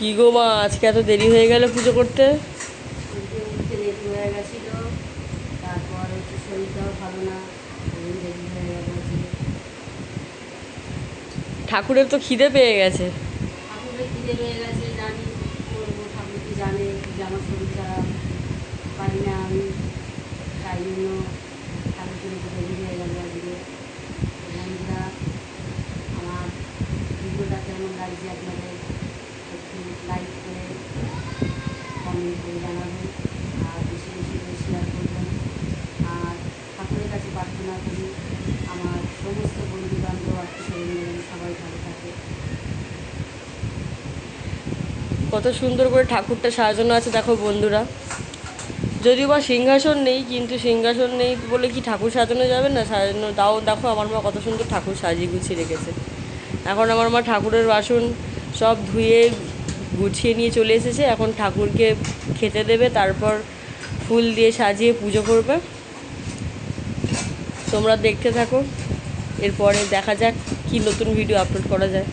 কি গো মা, আজকে এত দেরি হয়ে গেল পুজো করতে? উঠতে লেট হয়ে গেছিল। তারপর শরীরটাও ভালো না, ওই দেরি হয়ে গেল আজকে। ঠাকুরের তো খিদে পেয়ে গেছে। ঠাকুরের খিদে পেয়ে গেছে, জানি কি করবো, ঠাকুর কি জানে যে আমার শরীর খারাপ, পারি না আমি। তাই জন্য ঠাকুরকে একটু দেরি হয়ে গেল আজকে। তো বন্ধুরা, আমার ভিডিওটা কেমন লাগছে আপনাদের একটু লাইক করে কমেন্ট করে জানাবেন, আর বেশি বেশি করে শেয়ার করবেন। আর ঠাকুরের কাছে প্রার্থনা করি আমার সমস্ত বন্ধু বান্ধব আত্মীয়স্বজন সবাই ভালো থাকে। কত সুন্দর করে ঠাকুরটা সাজানো আছে দেখো বন্ধুরা। যদিও বা সিংহাসন নেই, কিন্তু সিংহাসন নেই বলে কি ঠাকুর সাজানো যাবে না? সাজানো তাও দেখো আমার মা কত সুন্দর ঠাকুর সাজিয়ে গুছিয়ে রেখেছে। এখন আমার মা ঠাকুরের বাসন সব ধুয়ে গুছিয়ে নিয়ে চলে এসেছে। এখন ঠাকুরকে খেতে দেবে, তারপর ফুল দিয়ে সাজিয়ে পুজো করবে। তোমরা দেখতে থাকো, এরপরে দেখা যাক কি নতুন ভিডিও আপলোড করা যায়।